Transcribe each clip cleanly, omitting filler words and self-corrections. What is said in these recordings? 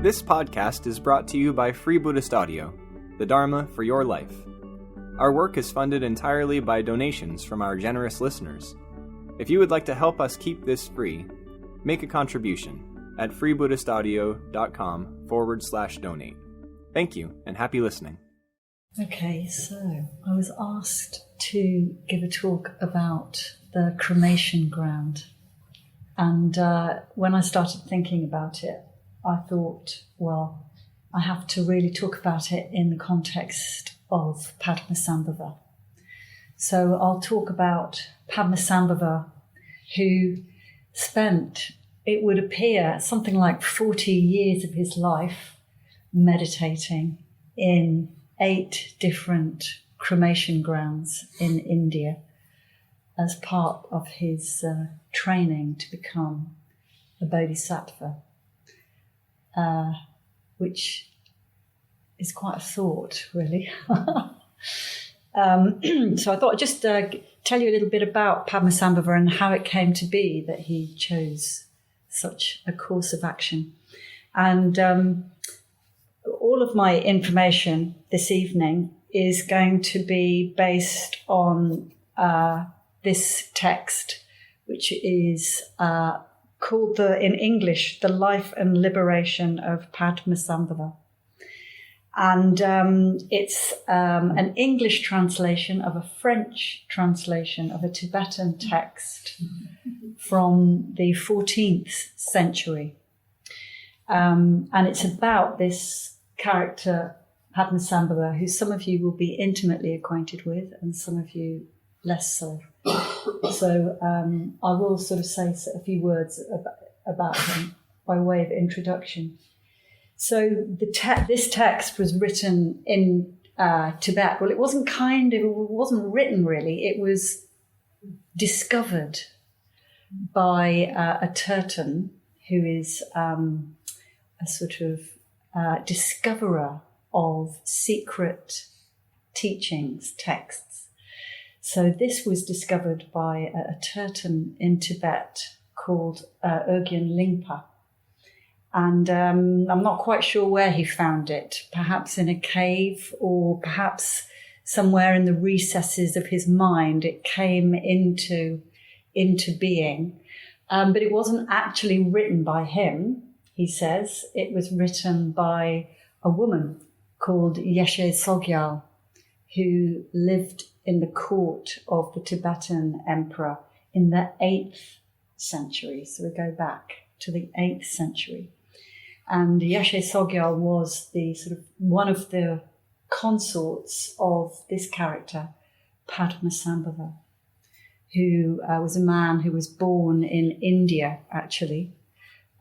This podcast is brought to you by Free Buddhist Audio, the Dharma for your life. Our work is funded entirely by donations from our generous listeners. If you would like to help us keep this free, make a contribution at freebuddhistaudio.com/donate. Thank you, and happy listening. Okay, so I was asked to give a talk about the Cremation Ground. And when I started thinking about it, I thought, well, I have to really talk about it in the context of Padmasambhava. So I'll talk about Padmasambhava, who spent, it would appear, something like 40 years of his life meditating in 8 different cremation grounds in India as part of his training to become a Bodhisattva. Which is quite a thought, really. So I thought I'd just tell you a little bit about Padmasambhava and how it came to be that he chose such a course of action. And all of my information this evening is going to be based on this text, which is called in English, The Life and Liberation of Padmasambhava. And it's an English translation of a French translation of a Tibetan text from the 14th century. And it's about this character, Padmasambhava, who some of you will be intimately acquainted with and some of you less so. So I will sort of say a few words about him by way of introduction. So this text was written in Tibet. Well, it wasn't written really. It was discovered by a Terton who is a sort of discoverer of secret teachings, texts. So this was discovered by a Terton in Tibet called Urgyen Lingpa. And I'm not quite sure where he found it, perhaps in a cave or perhaps somewhere in the recesses of his mind. It came into being. But it wasn't actually written by him, he says. It was written by a woman called Yeshe Sogyal, who lived in the court of the Tibetan emperor in the 8th century. So we go back to the 8th century. And Yeshe Sogyal was the sort of one of the consorts of this character, Padmasambhava, who was a man who was born in India, actually,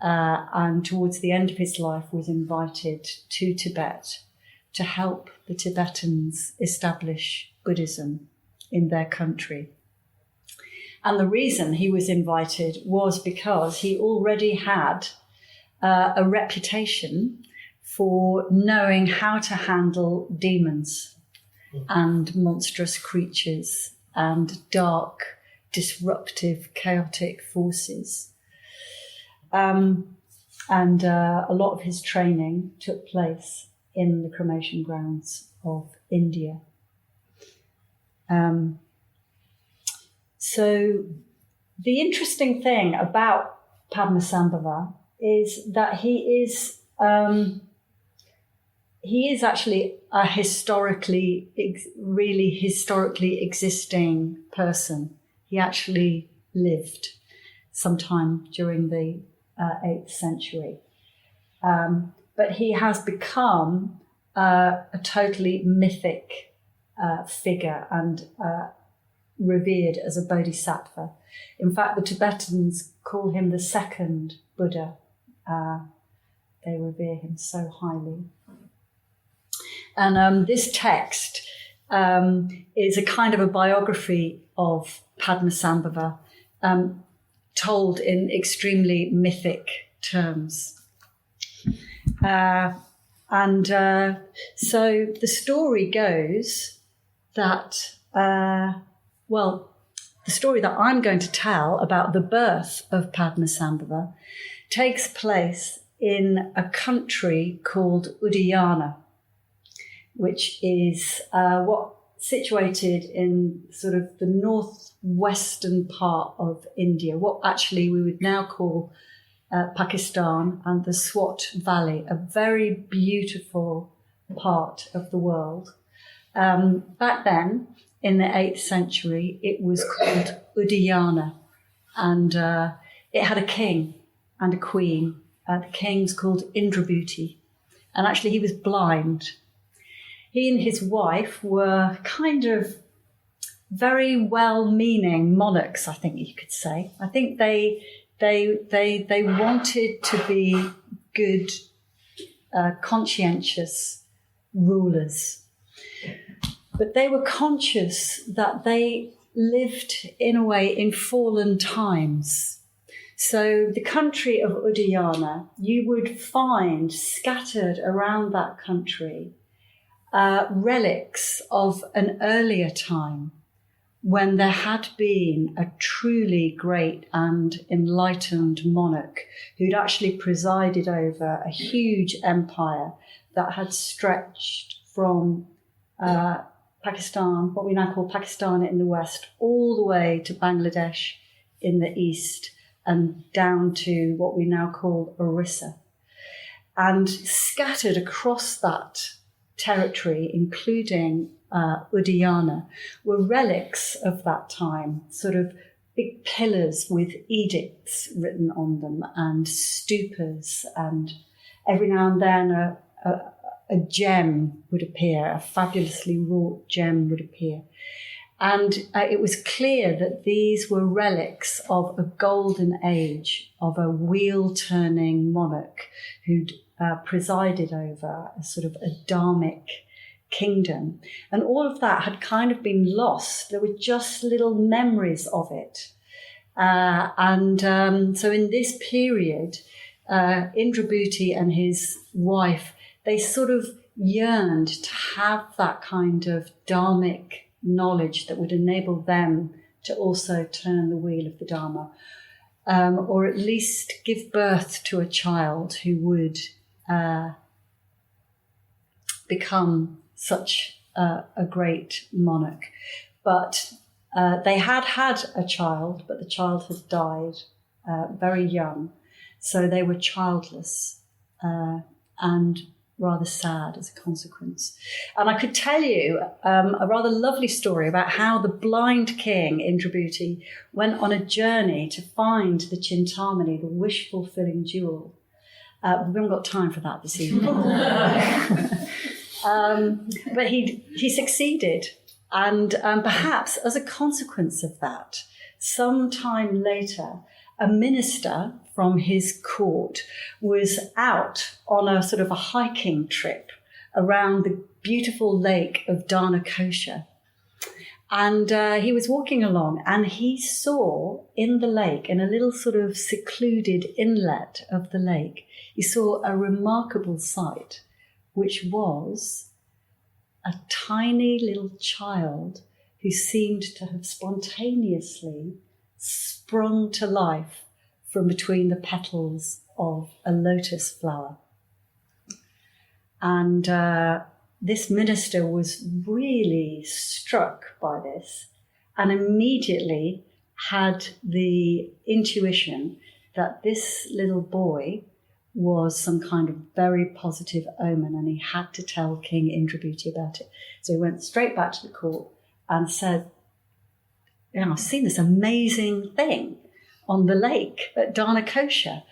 and towards the end of his life was invited to Tibet to help the Tibetans establish Buddhism in their country. And the reason he was invited was because he already had a reputation for knowing how to handle demons and monstrous creatures and dark, disruptive, chaotic forces. And a lot of his training took place in the cremation grounds of India. So the interesting thing about Padmasambhava is that he is actually a really historically existing person. He actually lived sometime during the 8th century. But he has become a totally mythic figure and revered as a bodhisattva. In fact, the Tibetans call him the second Buddha. They revere him so highly. And this text is a kind of a biography of Padmasambhava, told in extremely mythic terms. So the story goes that, the story that I'm going to tell about the birth of Padmasambhava takes place in a country called Udayana, which is situated in sort of the northwestern part of India, what actually we would now call Pakistan and the Swat Valley, a very beautiful part of the world. Back then, in the 8th century, it was called Udayana, and it had a king and a queen. The king's called Indrabhuti, and actually he was blind. He and his wife were kind of very well-meaning monarchs, I think you could say. I think they wanted to be good, conscientious rulers. But they were conscious that they lived, in a way, in fallen times. So the country of Udayana, you would find scattered around that country relics of an earlier time when there had been a truly great and enlightened monarch who'd actually presided over a huge empire that had stretched from Pakistan, what we now call Pakistan in the west, all the way to Bangladesh in the east and down to what we now call Orissa. And scattered across that territory, including Udayana, were relics of that time, sort of big pillars with edicts written on them and stupas, and every now and then a gem would appear, a fabulously wrought gem would appear. And it was clear that these were relics of a golden age, of a wheel-turning monarch who'd presided over a sort of a dharmic kingdom. And all of that had kind of been lost. There were just little memories of it. So in this period, Indrabhuti and his wife, they sort of yearned to have that kind of dharmic knowledge that would enable them to also turn the wheel of the Dharma, or at least give birth to a child who would become such a great monarch. But they had a child, but the child had died very young. So they were childless and rather sad as a consequence. And I could tell you a rather lovely story about how the blind king, Indrabhuti, went on a journey to find the Chintamani, the wish-fulfilling jewel. We haven't got time for that this evening. But he succeeded. And perhaps as a consequence of that, sometime later, a minister from his court was out on a sort of a hiking trip around the beautiful lake of Dharmakosha. And he was walking along and he saw in the lake, in a little sort of secluded inlet of the lake, he saw a remarkable sight, which was a tiny little child who seemed to have spontaneously sprung to life from between the petals of a lotus flower. And this minister was really struck by this and immediately had the intuition that this little boy was some kind of very positive omen, and he had to tell King Indrabhuti about it. So he went straight back to the court and said, I've seen this amazing thing on the lake at Dharmakosha.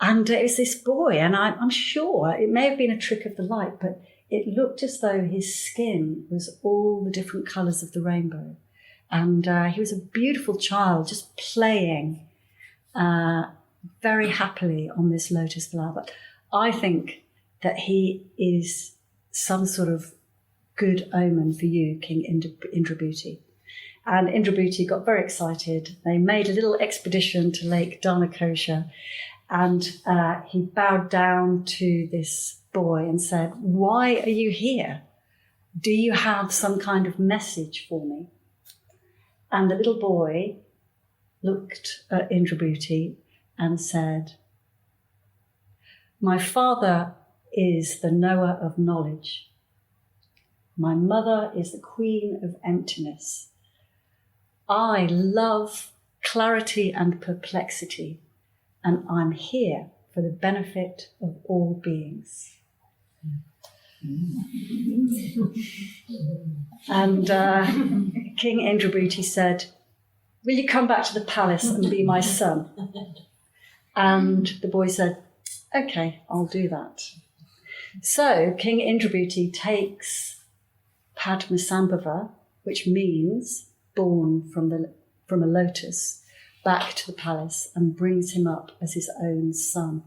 And it was this boy, and I'm sure it may have been a trick of the light, but it looked as though his skin was all the different colours of the rainbow. And he was a beautiful child, just playing very happily on this lotus flower. But I think that he is some sort of good omen for you, King Indrabhuti. And Indrabhuti got very excited. They made a little expedition to Lake Dharmakosha, and he bowed down to this boy and said, "Why are you here? Do you have some kind of message for me?" And the little boy looked at Indrabhuti and said, My father is the knower of knowledge. My mother is the queen of emptiness. I love clarity and perplexity, and I'm here for the benefit of all beings. And King Indrabhuti said, will you come back to the palace and be my son? And the boy said, okay, I'll do that. So King Indrabhuti takes Padmasambhava, which means born from a lotus, back to the palace and brings him up as his own son.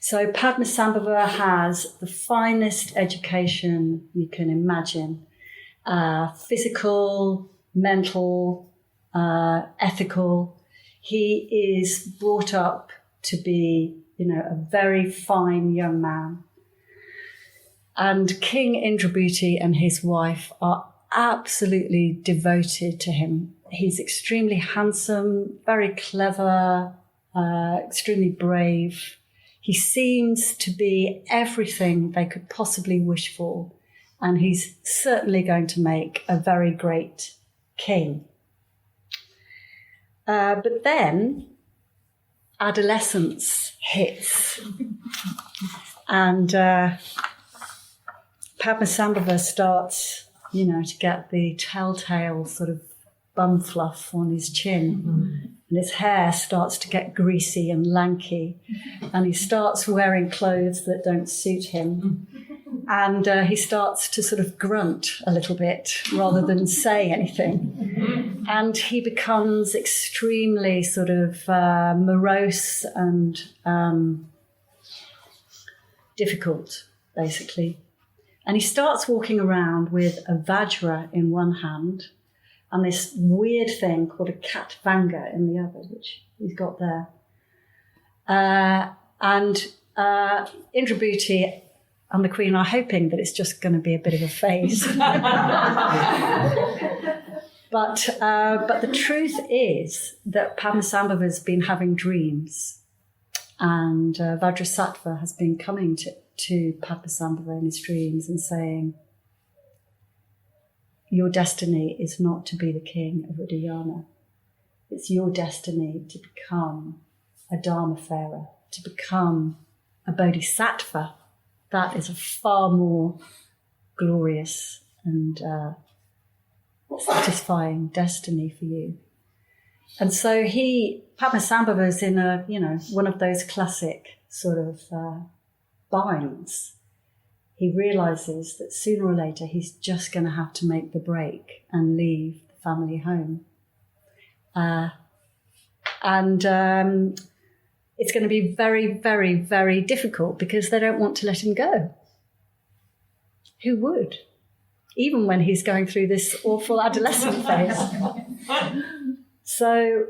So Padmasambhava has the finest education you can imagine, physical, mental, ethical. He is brought up to be, a very fine young man. And King Indrabhuti and his wife are absolutely devoted to him. He's extremely handsome, very clever, extremely brave. He seems to be everything they could possibly wish for, and he's certainly going to make a very great king. But then adolescence hits, and Padmasambhava starts, to get the telltale sort of bum fluff on his chin. And his hair starts to get greasy and lanky. And he starts wearing clothes that don't suit him. And he starts to sort of grunt a little bit rather than say anything. And he becomes extremely sort of morose and difficult, basically. And he starts walking around with a vajra in one hand and this weird thing called a katvanga in the other, which he's got there. And Indrabhuti and the Queen are hoping that it's just going to be a bit of a phase. But the truth is that Padmasambhava has been having dreams, and Vidyasakhi has been coming to Padmasambhava in his dreams and saying, your destiny is not to be the king of Udayana. It's your destiny to become a Dharma-farer, to become a Bodhisattva. That is a far more glorious and satisfying destiny for you. And so Padmasambhava is in one of those classic sort of binds. He realises that sooner or later he's just going to have to make the break and leave the family home. It's going to be very, very, very difficult because they don't want to let him go. Who would? Even when he's going through this awful adolescent phase. So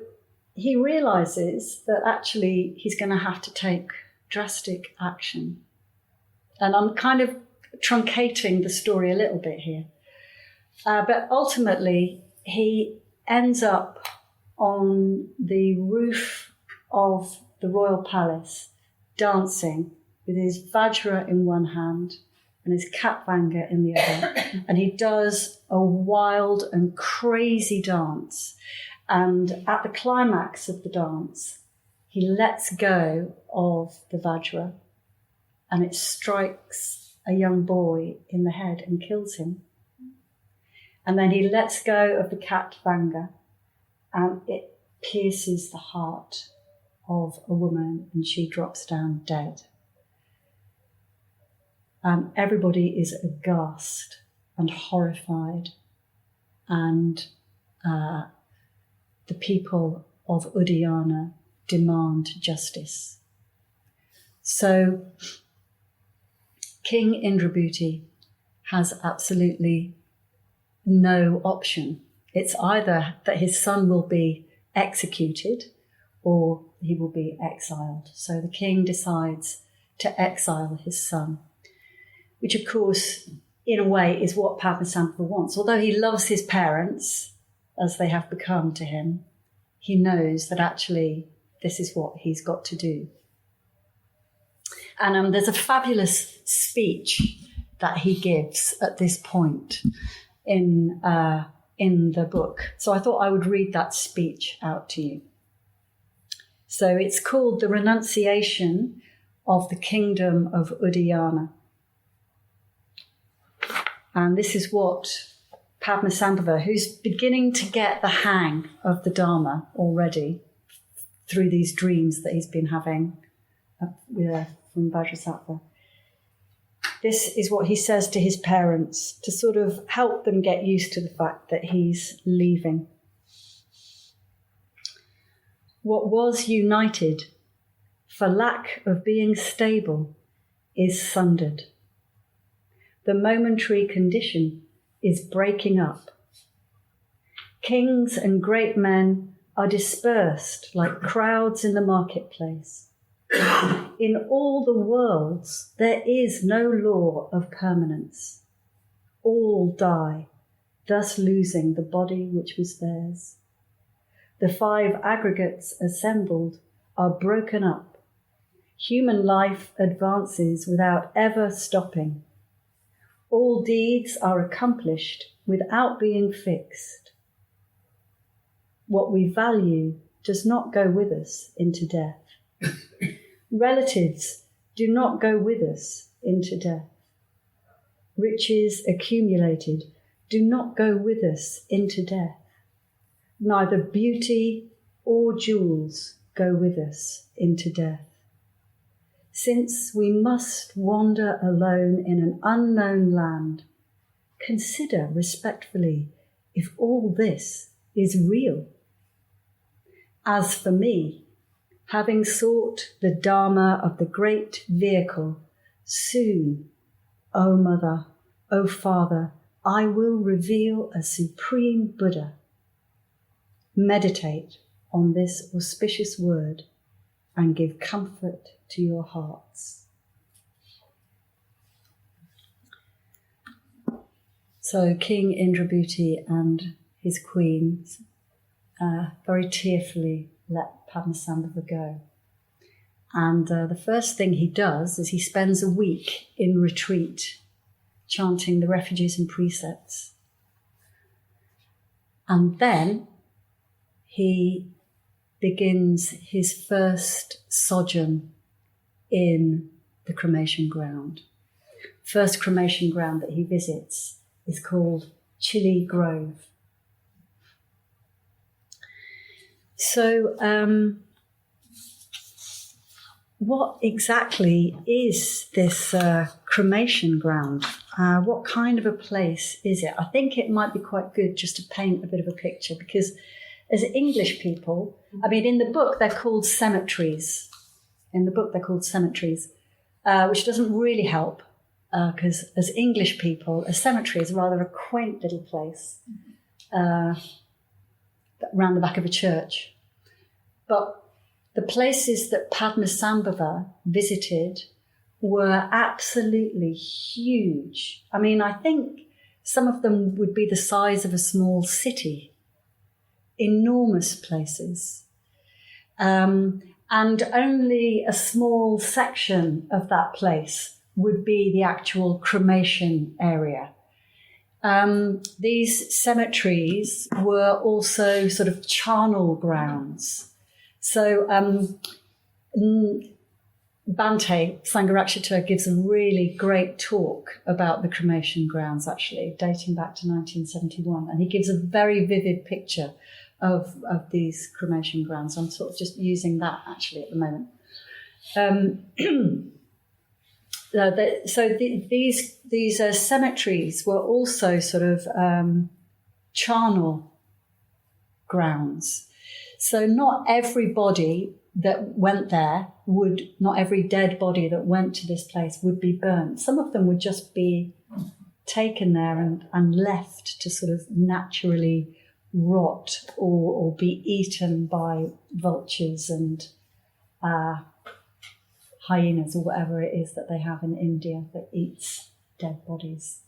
he realises that actually he's going to have to take drastic action. And I'm kind of truncating the story a little bit here. But ultimately, he ends up on the roof of the royal palace dancing with his vajra in one hand and his katvanga in the other. And he does a wild and crazy dance. And at the climax of the dance, he lets go of the vajra and it strikes a young boy in the head and kills him. And then he lets go of the katvanga and it pierces the heart of a woman and she drops down dead. Everybody is aghast and horrified, and the people of Udayana demand justice. So King Indrabhuti has absolutely no option. It's either that his son will be executed or he will be exiled. So the king decides to exile his son, which of course, in a way, is what Padmasambhava wants. Although he loves his parents, as they have become to him, he knows that actually this is what he's got to do. And there's a fabulous speech that he gives at this point in the book. So I thought I would read that speech out to you. So it's called The Renunciation of the Kingdom of Udayana. And this is what Padmasambhava, who's beginning to get the hang of the Dharma already through these dreams that he's been having from Bodhisattva. This is what he says to his parents to sort of help them get used to the fact that he's leaving. What was united, for lack of being stable, is sundered. The momentary condition is breaking up. Kings and great men are dispersed like crowds in the marketplace. In all the worlds, there is no law of permanence. All die, thus losing the body which was theirs. The 5 aggregates assembled are broken up. Human life advances without ever stopping. All deeds are accomplished without being fixed. What we value does not go with us into death. Relatives do not go with us into death. Riches accumulated do not go with us into death. Neither beauty or jewels go with us into death. Since we must wander alone in an unknown land, consider respectfully if all this is real. As for me, having sought the Dharma of the great vehicle, soon, O Mother, O Father, I will reveal a supreme Buddha. Meditate on this auspicious word and give comfort to your hearts. So King Indrabhuti and his queens very tearfully let Padmasambhava go. And the first thing he does is he spends a week in retreat, chanting the refuges and precepts. And then he begins his first sojourn in the cremation ground. First cremation ground that he visits is called Chili Grove. So, what exactly is this cremation ground? What kind of a place is it? I think it might be quite good just to paint a bit of a picture, because as English people, I mean, in the book they're called cemeteries. Which doesn't really help, because as English people, a cemetery is rather a quaint little place around the back of a church. But the places that Padmasambhava visited were absolutely huge. I mean, I think some of them would be the size of a small city. Enormous places. And only a small section of that place would be the actual cremation area. These cemeteries were also sort of charnel grounds. So Bhante Sangharakshita gives a really great talk about the cremation grounds, actually, dating back to 1971. And he gives a very vivid picture of these cremation grounds. I'm sort of just using that, actually, at the moment. These cemeteries were also sort of charnel grounds. So not every body that went there not every dead body that went to this place would be burnt. Some of them would just be taken there and left to sort of naturally rot or be eaten by vultures and hyenas or whatever it is that they have in India that eats dead bodies.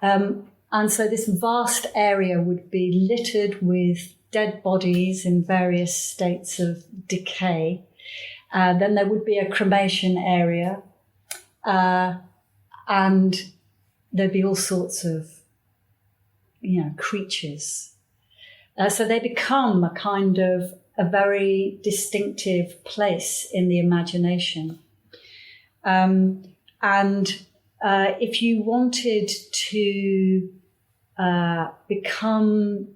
And so this vast area would be littered with dead bodies in various states of decay. Then there would be a cremation area, and there'd be all sorts of, creatures. So they become a kind of a very distinctive place in the imagination. If you wanted to become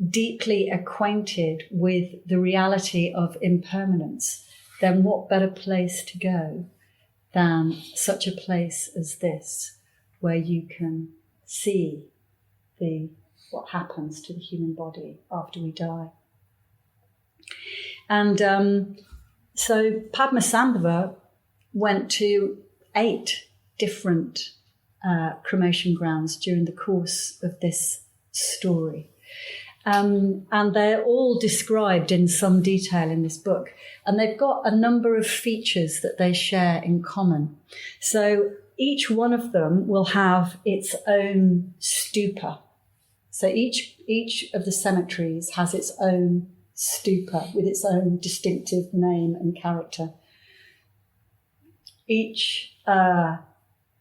deeply acquainted with the reality of impermanence, then what better place to go than such a place as this, where you can see what happens to the human body after we die. And so Padmasambhava went to 8 different cremation grounds during the course of this story. And they're all described in some detail in this book. And they've got a number of features that they share in common. So each one of them will have its own stupa. So each of the cemeteries has its own stupa with its own distinctive name and character. Each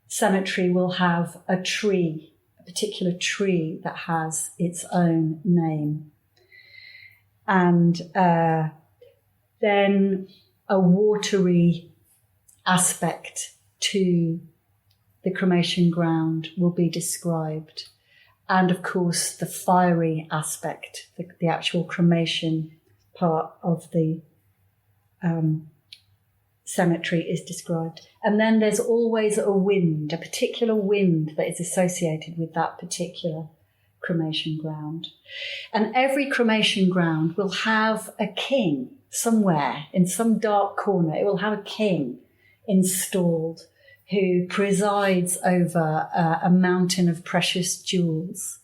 cemetery will have a tree, a particular tree that has its own name. And then a watery aspect to the cremation ground will be described. And of course, the fiery aspect, the actual cremation part of the cemetery is described. And then there's always a wind, a particular wind that is associated with that particular cremation ground. And every cremation ground will have a king somewhere in some dark corner. It will have a king installed who presides over a mountain of precious jewels.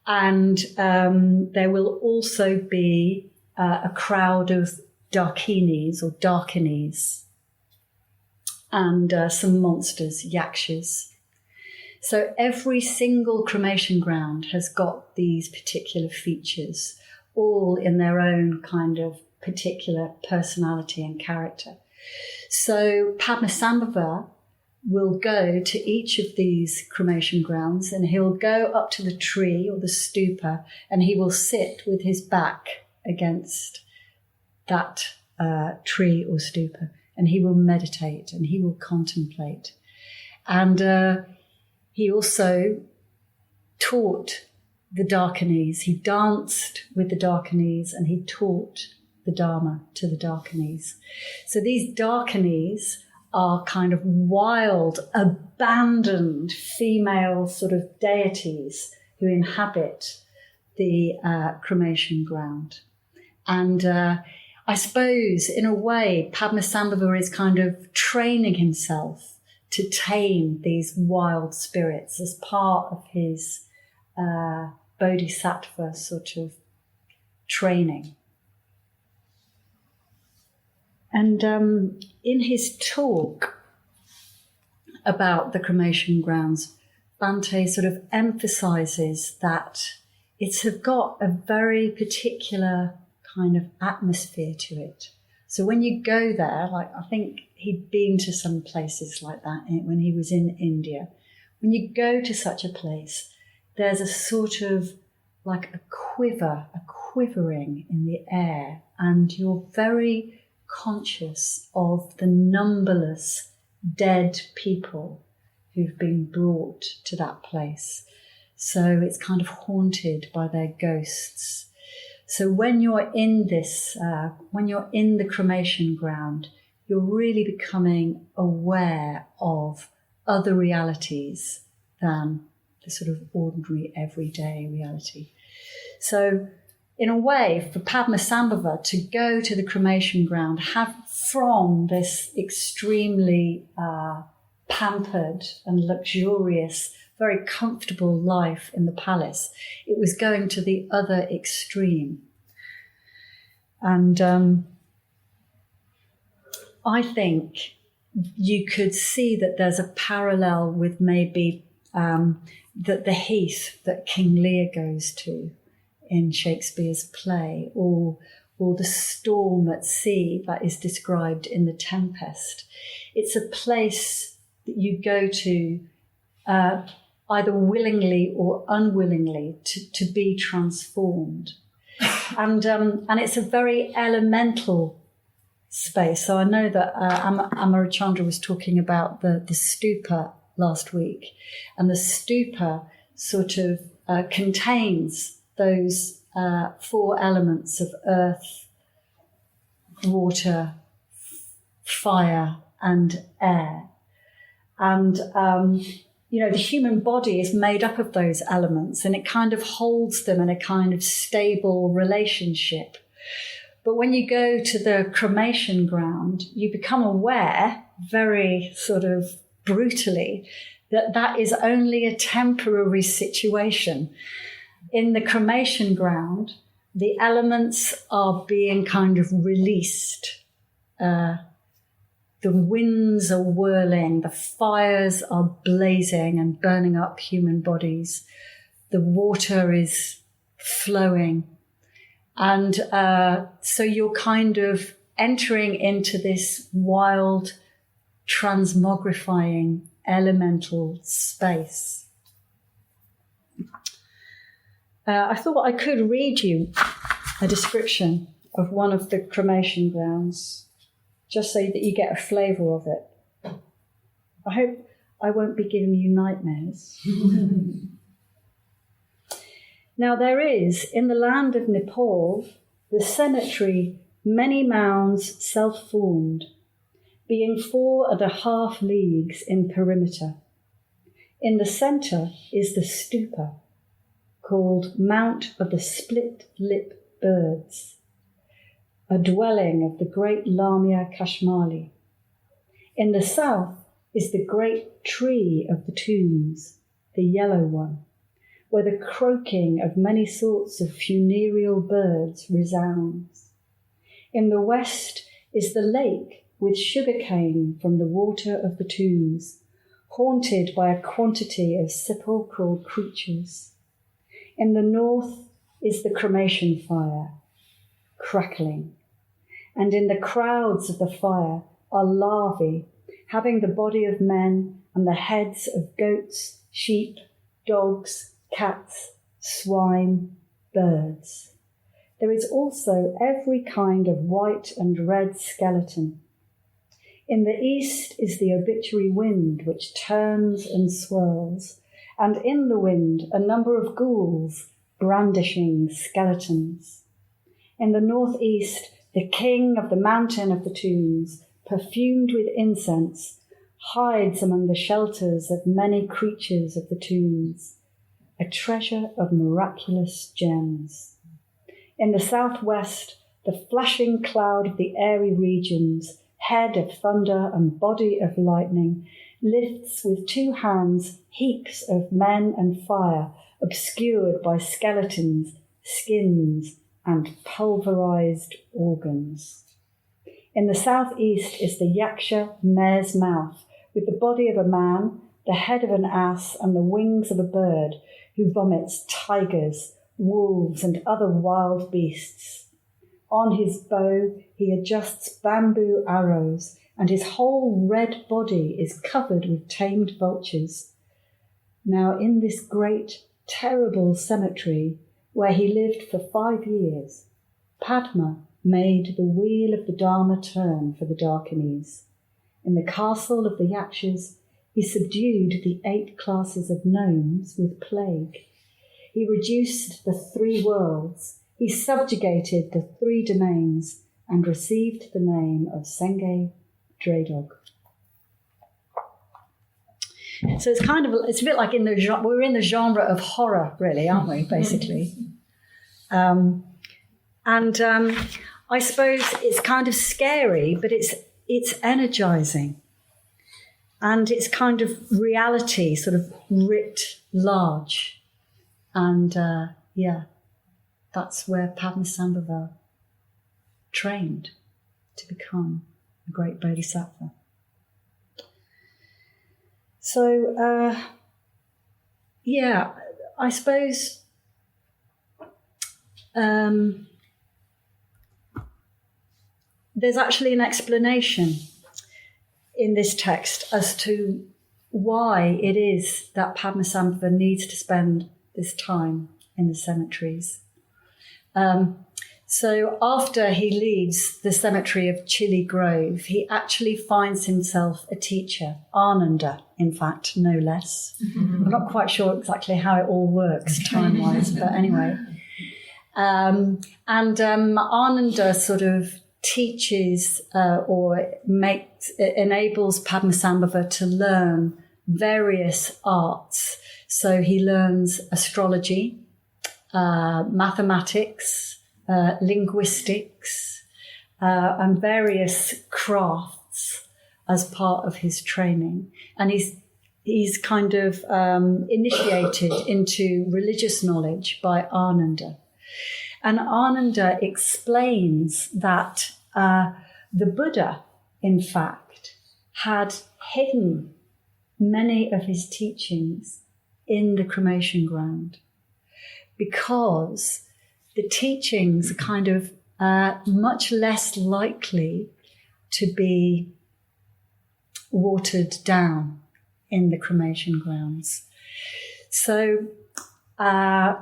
And there will also be a crowd of dakinis or darkinis and some monsters, yakshas. So every single cremation ground has got these particular features, all in their own kind of particular personality and character. So Padmasambhava will go to each of these cremation grounds and he'll go up to the tree or the stupa and he will sit with his back against that tree or stupa and he will meditate and he will contemplate. And he also taught the Darkinis. He danced with the Darkinis and he taught the Dharma to the Darkinis. So these Darkinis are kind of wild, abandoned female sort of deities who inhabit the cremation ground. And I suppose, in a way, Padmasambhava is kind of training himself to tame these wild spirits as part of his Bodhisattva sort of training. And in his talk about the cremation grounds, Bhante sort of emphasizes that it's got a very particular kind of atmosphere to it. So when you go there, like I think he'd been to some places like that when he was in India. When you go to such a place, there's a sort of like a quivering in the air, and you're very conscious of the numberless dead people who've been brought to that place. So it's kind of haunted by their ghosts. So when you're in this, when you're in the cremation ground, you're really becoming aware of other realities than the sort of ordinary everyday reality. So in a way, for Padmasambhava to go to the cremation ground, have from this extremely pampered and luxurious, very comfortable life in the palace, it was going to the other extreme. And I think you could see that there's a parallel with maybe the heath that King Lear goes to in Shakespeare's play, or or the storm at sea that is described in the Tempest. It's a place that you go to either willingly or unwillingly to be transformed. And it's a very elemental space. So I know that Amarachandra was talking about the stupa last week, and the stupa sort of contains those 4 elements of earth, water, fire, and air. And, the human body is made up of those elements, and it kind of holds them in a kind of stable relationship. But when you go to the cremation ground, you become aware, very sort of brutally, that is only a temporary situation. In the cremation ground, the elements are being kind of released. The winds are whirling, the fires are blazing and burning up human bodies. The water is flowing. And so you're kind of entering into this wild, transmogrifying, elemental space. I thought I could read you a description of one of the cremation grounds, just so that you get a flavour of it. I hope I won't be giving you nightmares. Now there is, in the land of Nepal, the cemetery, many mounds self-formed, being 4.5 leagues in perimeter. In the centre is the stupa, called Mount of the Split-Lip Birds, a dwelling of the great Lamia Kashmali. In the south is the great tree of the tombs, the yellow one, where the croaking of many sorts of funereal birds resounds. In the west is the lake with sugarcane from the water of the tombs, haunted by a quantity of sepulchral creatures. In the north is the cremation fire, crackling, and in the crowds of the fire are larvae having the body of men and the heads of goats, sheep, dogs, cats, swine, birds. There is also every kind of white and red skeleton. In the east is the obituary wind, which turns and swirls, and in the wind a number of ghouls brandishing skeletons. In the northeast, the king of the mountain of the tombs, perfumed with incense, hides among the shelters of many creatures of the tombs, a treasure of miraculous gems. In the southwest, the flashing cloud of the airy regions, head of thunder and body of lightning, lifts with 2 hands heaps of men and fire, obscured by skeletons, skins, and pulverized organs. In the southeast is the Yaksha mare's mouth, with the body of a man, the head of an ass, and the wings of a bird, who vomits tigers, wolves, and other wild beasts. On his bow he adjusts bamboo arrows, and his whole red body is covered with tamed vultures. Now in this great, terrible cemetery, where he lived for 5 years, Padma made the wheel of the Dharma turn for the Darkinis. In the castle of the Yakshas, he subdued the 8 classes of gnomes with plague. He reduced the 3 worlds. He subjugated the 3 domains and received the name of Senge Dredog. So it's a bit like we're in the genre of horror, really, aren't we, basically? I suppose it's kind of scary, but it's energizing. And it's kind of reality, sort of writ large. And that's where Padmasambhava trained to become a great Bodhisattva. So, I suppose there's actually an explanation in this text as to why it is that Padmasambhava needs to spend this time in the cemeteries. So after he leaves the cemetery of Chili Grove, he actually finds himself a teacher, Ananda, in fact, no less. I'm not quite sure exactly how it all works time-wise, but anyway. Ananda sort of teaches or enables Padmasambhava to learn various arts. So he learns astrology, mathematics, linguistics, and various crafts as part of his training. And he's kind of initiated into religious knowledge by Ananda. And Ananda explains that the Buddha, in fact, had hidden many of his teachings in the cremation ground because the teachings are kind of much less likely to be watered down in the cremation grounds. So I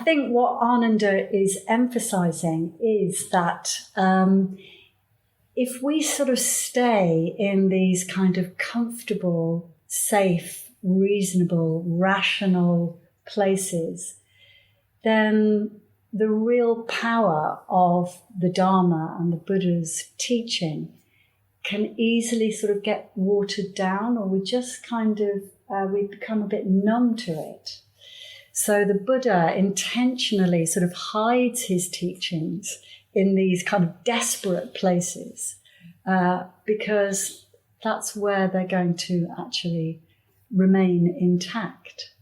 think what Ananda is emphasizing is that if we sort of stay in these kind of comfortable, safe, reasonable, rational places, then the real power of the Dharma and the Buddha's teaching can easily sort of get watered down, or we just kind of, we become a bit numb to it. So the Buddha intentionally sort of hides his teachings in these kind of desperate places because that's where they're going to actually remain intact.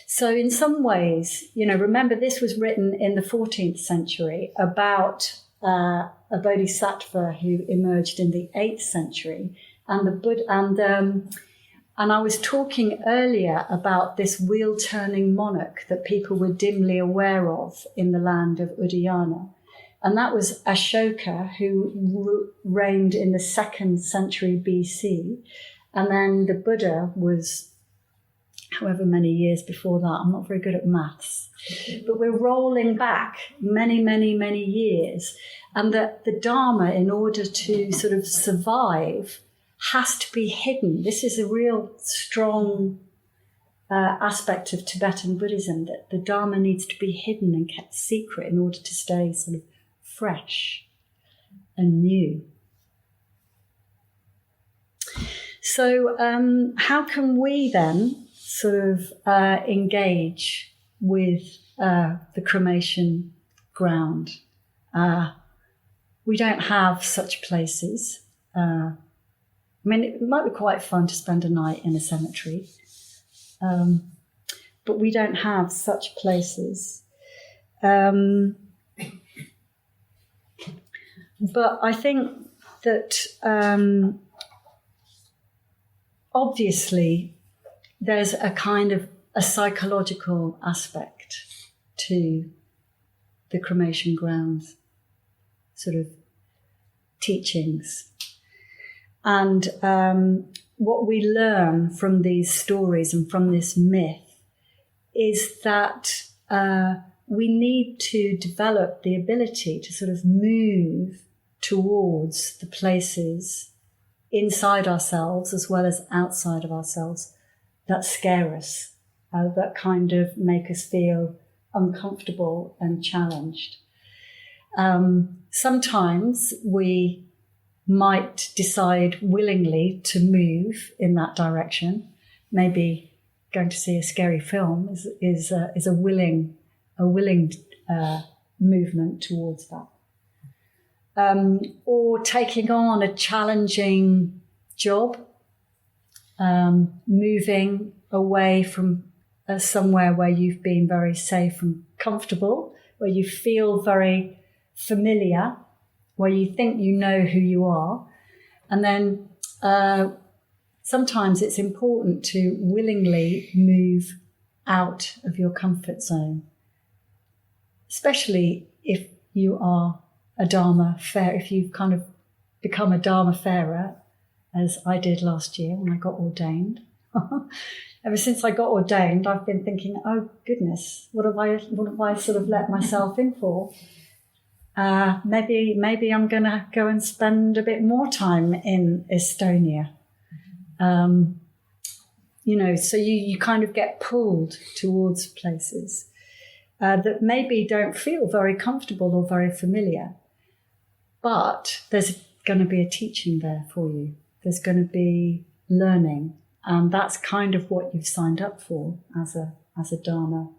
So in some ways, remember this was written in the 14th century about a Bodhisattva who emerged in the 8th century, and the Buddha, and I was talking earlier about this wheel-turning monarch that people were dimly aware of in the land of Udayana, and that was Ashoka, who reigned in the 2nd century BC, and then the Buddha was however many years before that. I'm not very good at maths. But we're rolling back many, many, many years. And that the Dharma, in order to sort of survive, has to be hidden. This is a real strong aspect of Tibetan Buddhism, that the Dharma needs to be hidden and kept secret in order to stay sort of fresh and new. So how can we then sort of engage with the cremation ground? We don't have such places. It might be quite fun to spend a night in a cemetery, but we don't have such places. But I think that obviously there's a kind of a psychological aspect to the cremation grounds sort of teachings. And what we learn from these stories and from this myth is that we need to develop the ability to sort of move towards the places inside ourselves as well as outside of ourselves that scare us, that kind of make us feel uncomfortable and challenged. Sometimes we might decide willingly to move in that direction. Maybe going to see a scary film is a willing movement towards that. Or taking on a challenging job, moving away from somewhere where you've been very safe and comfortable, where you feel very familiar, where you think you know who you are. And then sometimes it's important to willingly move out of your comfort zone, especially if you are a Dharma fair, if you've kind of become a Dharma fairer, as I did last year when I got ordained. Ever since I got ordained, I've been thinking, oh goodness, what have I sort of let myself in for? Maybe I'm going to go and spend a bit more time in Estonia. So you kind of get pulled towards places that maybe don't feel very comfortable or very familiar, but there's going to be a teaching there for you. There's going to be learning, and that's kind of what you've signed up for as a Dharma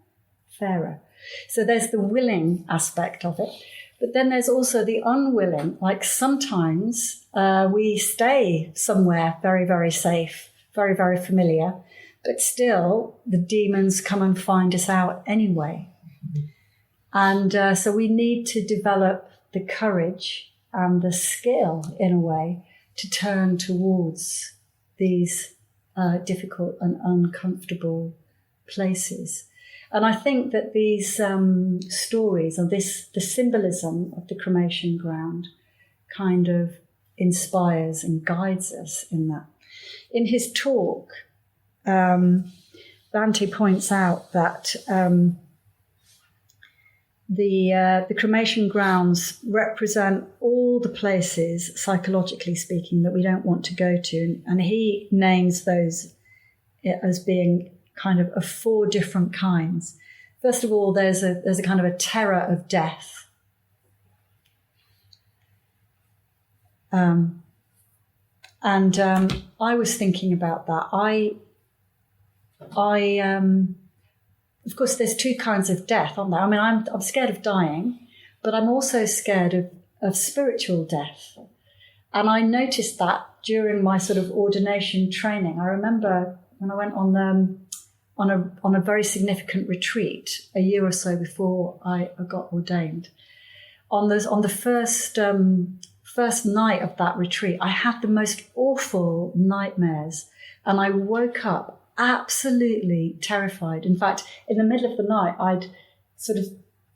fairer. So there's the willing aspect of it, but then there's also the unwilling. Like sometimes we stay somewhere very, very safe, very, very familiar, but still the demons come and find us out anyway. And so we need to develop the courage and the skill, in a way, to turn towards these difficult and uncomfortable places. And I think that these stories, or the symbolism of the Cremation Ground, kind of inspires and guides us in that. In his talk, Bhante points out that the cremation grounds represent all the places, psychologically speaking, that we don't want to go to. And he names those as being kind of 4 different kinds. First of all, there's a kind of a terror of death. I was thinking about that. Of course, there's 2 kinds of death, aren't there? I mean, I'm scared of dying, but I'm also scared of spiritual death. And I noticed that during my sort of ordination training. I remember when I went on a very significant retreat a year or so before I got ordained. On the first night of that retreat, I had the most awful nightmares, and I woke up absolutely terrified. In fact, in the middle of the night, I'd sort of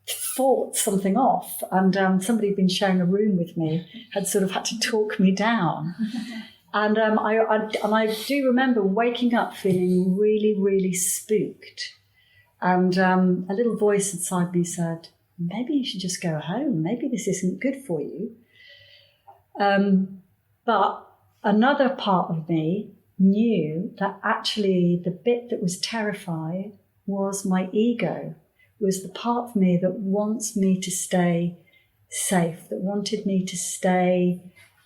fought something off, and somebody who'd been sharing a room with me had sort of had to talk me down. And I do remember waking up feeling really, really spooked. And a little voice inside me said, maybe you should just go home. Maybe this isn't good for you. But another part of me knew that actually the bit that was terrified was my ego, was the part of me that wants me to stay safe, that wanted me to stay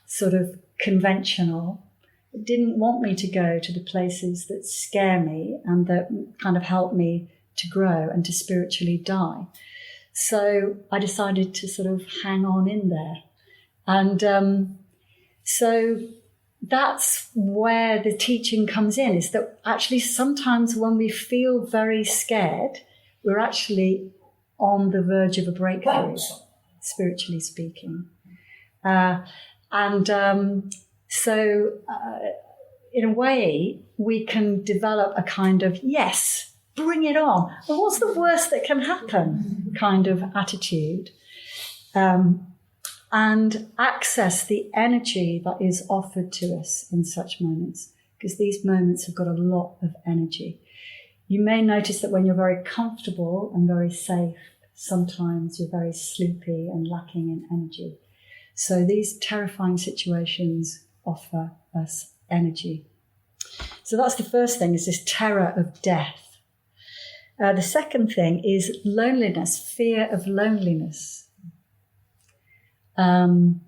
sort of conventional. It didn't want me to go to the places that scare me and that kind of help me to grow and to spiritually die. So I decided to sort of hang on in there. And so that's where the teaching comes in, is that actually sometimes when we feel very scared, we're actually on the verge of a breakthrough, spiritually speaking. So in a way, we can develop a kind of, yes, bring it on. Well, what's the worst that can happen kind of attitude? And access the energy that is offered to us in such moments, because these moments have got a lot of energy. You may notice that when you're very comfortable and very safe, sometimes you're very sleepy and lacking in energy. So these terrifying situations offer us energy. So that's the first thing, is this terror of death. The second thing is loneliness, fear of loneliness. And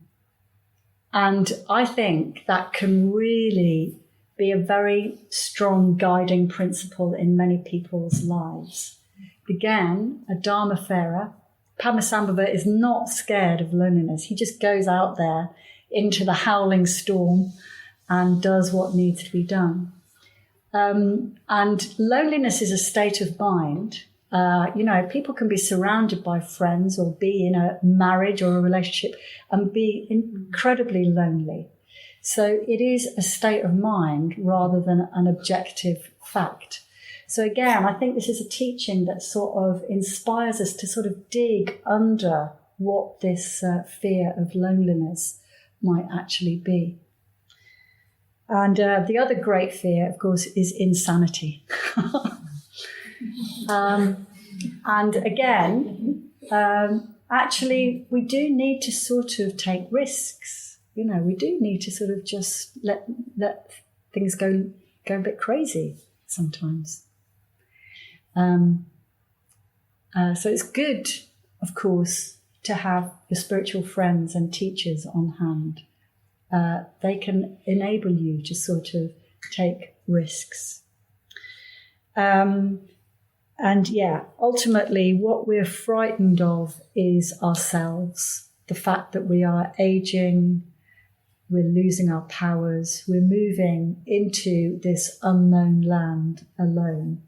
I think that can really be a very strong guiding principle in many people's lives. Again, a Dharma fairer, Padmasambhava, is not scared of loneliness. He just goes out there into the howling storm and does what needs to be done. And loneliness is a state of mind. People can be surrounded by friends or be in a marriage or a relationship and be incredibly lonely. So it is a state of mind rather than an objective fact. So again, I think this is a teaching that sort of inspires us to sort of dig under what this fear of loneliness might actually be. And the other great fear, of course, is insanity. And again, actually, we do need to sort of take risks. We do need to sort of just let things go a bit crazy sometimes. So it's good, of course, to have your spiritual friends and teachers on hand. They can enable you to sort of take risks. And yeah, ultimately what we're frightened of is ourselves. The fact that we are aging, we're losing our powers, we're moving into this unknown land alone.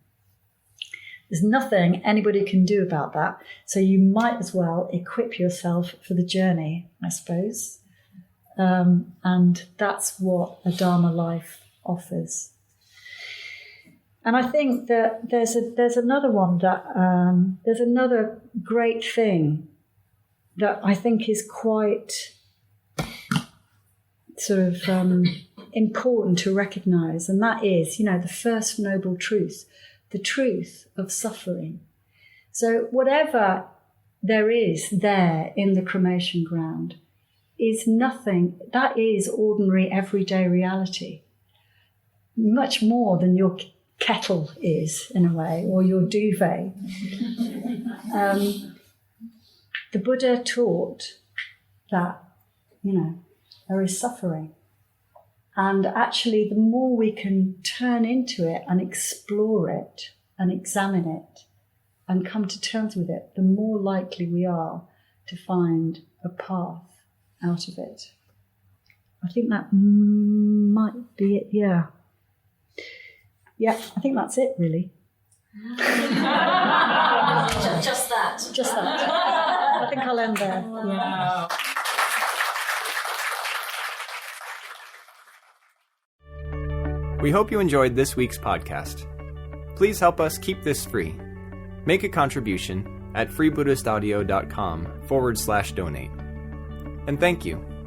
There's nothing anybody can do about that. So you might as well equip yourself for the journey, I suppose. And that's what a Dharma life offers. And I think that there's another one that there's another great thing that I think is quite sort of important to recognise, and that is, the first noble truth, the truth of suffering. So whatever there is there in the cremation ground is nothing, that is ordinary everyday reality, much more than your kettle is, in a way, or your duvet. The Buddha taught that, there is suffering. And actually, the more we can turn into it and explore it and examine it and come to terms with it, the more likely we are to find a path out of it. I think that might be it, yeah. Yeah, I think that's it, really. Just that. Just that. I think I'll end there. Wow. Yeah. We hope you enjoyed this week's podcast. Please help us keep this free. Make a contribution at freebuddhistaudio.com/donate. And thank you.